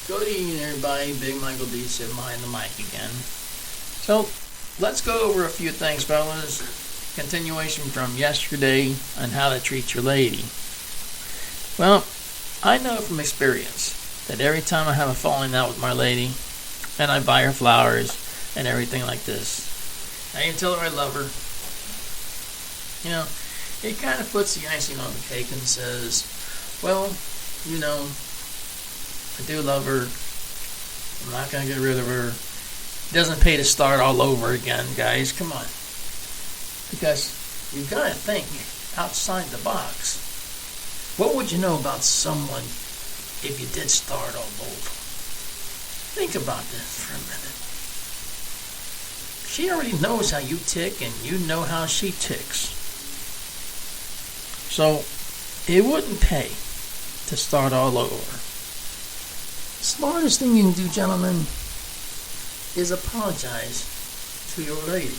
Good evening, everybody. Big Michael D. sitting behind the mic again. So, let's go over a few things, fellas. Continuation from yesterday on how to treat your lady. Well, I know from experience that every time I have a falling out with my lady, and I buy her flowers and everything like this, I can tell her I love her. You know, it kind of puts the icing on the cake and says, well, you know, I do love her. I'm not going to get rid of her. It doesn't pay to start all over again, guys. Come on. Because you've got to think outside the box. What would you know about someone if you did start all over? Think about this for a minute. She already knows how you tick, and you know how she ticks. So, it wouldn't pay to start all over. Smartest thing you can do, gentlemen, is apologize to your lady.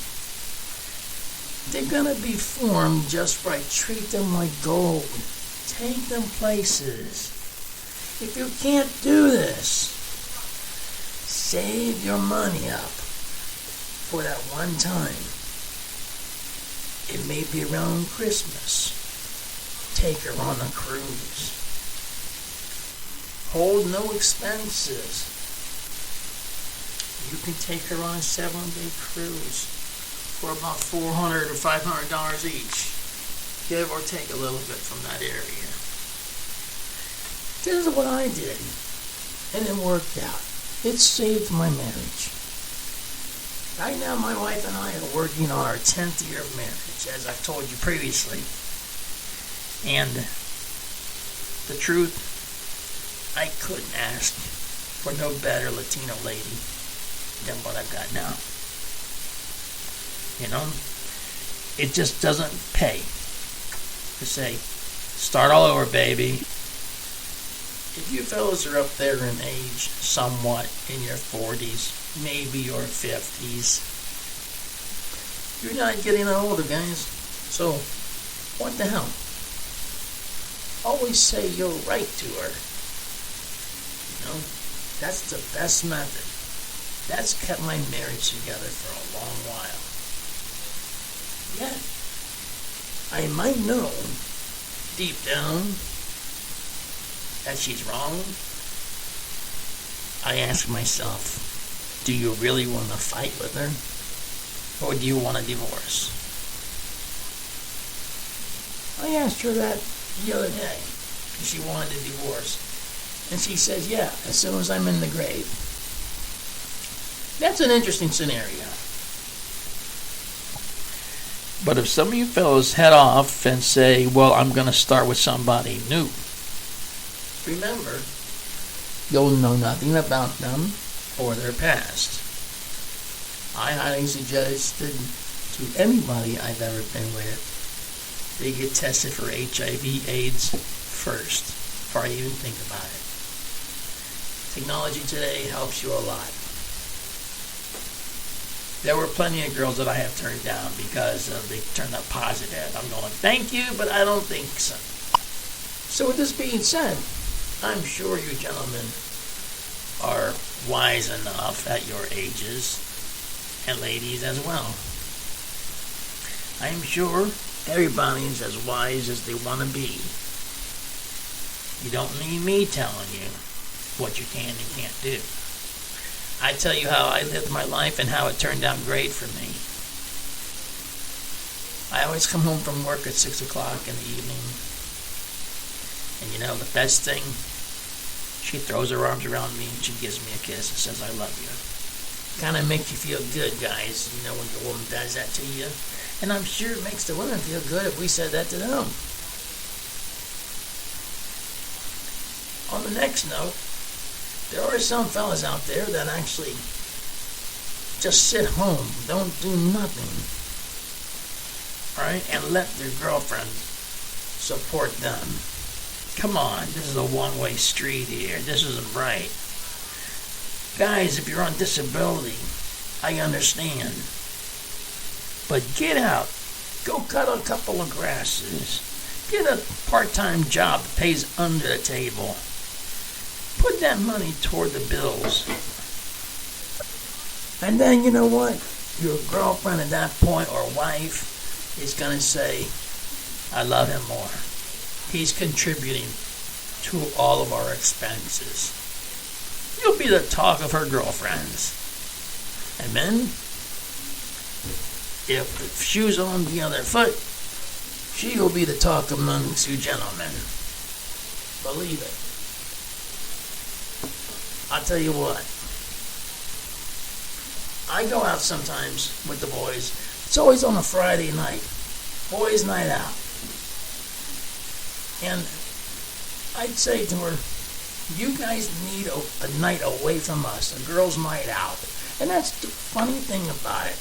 They're gonna be formed just right. Treat them like gold. Take them places. If you can't do this, save your money up for that one time. It may be around Christmas. Take her on a cruise. Hold no expenses. You can take her on a 7-day cruise for about $400 or $500 each. Give or take a little bit from that area. This is what I did, and it worked out. It saved my marriage. Right now, my wife and I are working on our 10th year of marriage, as I've told you previously. And the truth, I couldn't ask for no better Latino lady than what I've got now. You know, it just doesn't pay to say, start all over, baby. If you fellas are up there in age, somewhat in your 40s, maybe your 50s, you're not getting older, guys. So, what the hell? Always say you're right to her. You know, that's the best method. That's kept my marriage together for a long while. Yet, I might know deep down that she's wrong. I ask myself, do you really want to fight with her? Or do you want a divorce? I asked her that the other day. She wanted a divorce. And she says, yeah, as soon as I'm in the grave. That's an interesting scenario. But if some of you fellows head off and say, well, I'm going to start with somebody new, remember, you'll know nothing about them or their past. I highly suggested to anybody I've ever been with, they get tested for HIV/AIDS first, before I even think about it. Technology today helps you a lot. There were plenty of girls that I have turned down because they turned up positive. I'm going, thank you, but I don't think so. So with this being said, I'm sure you gentlemen are wise enough at your ages, and ladies as well. I'm sure everybody's as wise as they want to be. You don't need me telling you what you can and can't do. I tell you how I lived my life and how it turned out great for me. I always come home from work at 6 o'clock in the evening. And you know, the best thing, she throws her arms around me and she gives me a kiss and says, I love you. Kind of makes you feel good, guys, you know, when the woman does that to you. And I'm sure it makes the women feel good if we said that to them. On the next note, there are some fellas out there that actually just sit home, don't do nothing, right? And let their girlfriend support them. Come on, this is a one-way street here. This isn't right. Guys, if you're on disability, I understand. But get out. Go cut a couple of grasses. Get a part-time job that pays under the table. Put that money toward the bills. And then, you know what? Your girlfriend at that point, or wife, is going to say, I love him more. He's contributing to all of our expenses. You'll be the talk of her girlfriends. And then, if the shoe's on the other foot, she will be the talk amongst you gentlemen. Believe it. I'll tell you what. I go out sometimes with the boys. It's always on a Friday night. Boys' night out. And I'd say to her, you guys need a night away from us, a girls' night out. And that's the funny thing about it.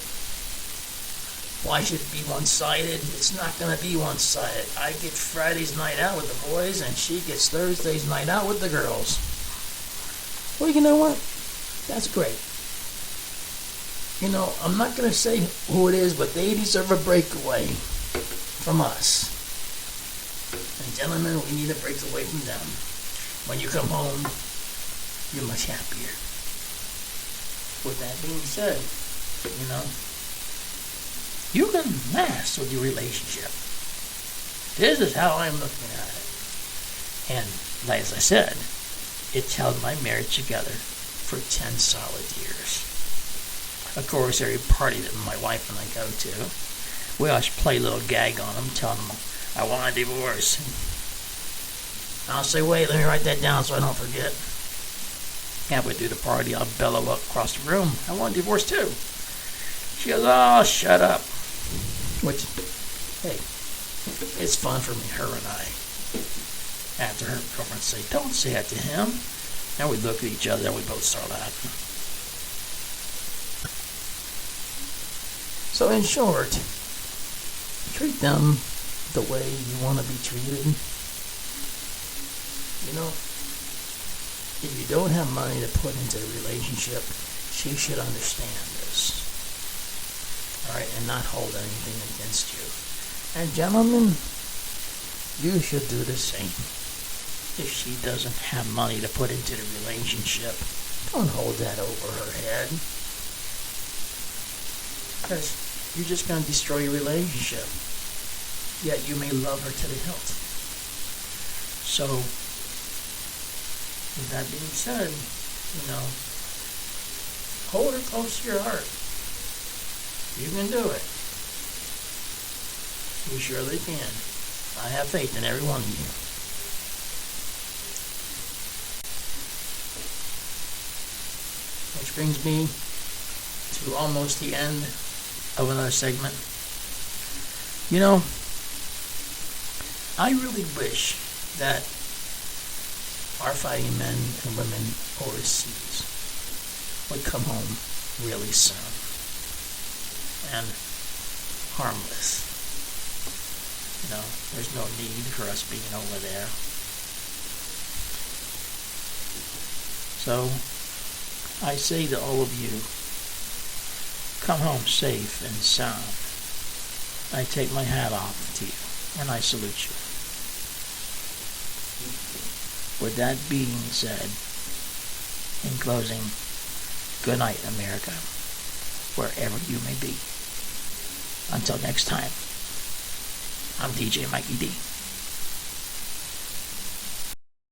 Why should it be one-sided? It's not going to be one-sided. I get Friday's night out with the boys, and she gets Thursday's night out with the girls. Well, you know what? That's great. You know, I'm not going to say who it is, but they deserve a breakaway from us. And gentlemen, we need a break away from them. When you come home, you're much happier. With that being said, you know, you can last with your relationship. This is how I'm looking at it. And, like as I said, it's held my marriage together for 10 solid years. Of course, every party that my wife and I go to, we always play a little gag on them, telling them, I want a divorce. And I'll say, wait, let me write that down so I don't forget. Halfway through the party, I'll bellow up across the room, I want a divorce too. She goes, oh, shut up. Which, hey, it's fun for me, her and I. After her girlfriend say, don't say that to him. And we look at each other and we both start laughing. So in short, treat them the way you want to be treated. You know, if you don't have money to put into the relationship, she should understand this. Alright, and not hold anything against you. And gentlemen, you should do the same. If she doesn't have money to put into the relationship, don't hold that over her head. Because you're just going to destroy your relationship. Yet you may love her to the hilt. So, with that being said, you know, hold her close to your heart. You can do it. You surely can. I have faith in every one of you. Which brings me to almost the end of another segment. You know, I really wish that our fighting men and women overseas would come home really soon and harmless. You know, there's no need for us being over there. So, I say to all of you, come home safe and sound. I take my hat off to you, and I salute you. With that being said, in closing, good night, America, wherever you may be. Until next time, I'm DJ Mikey D.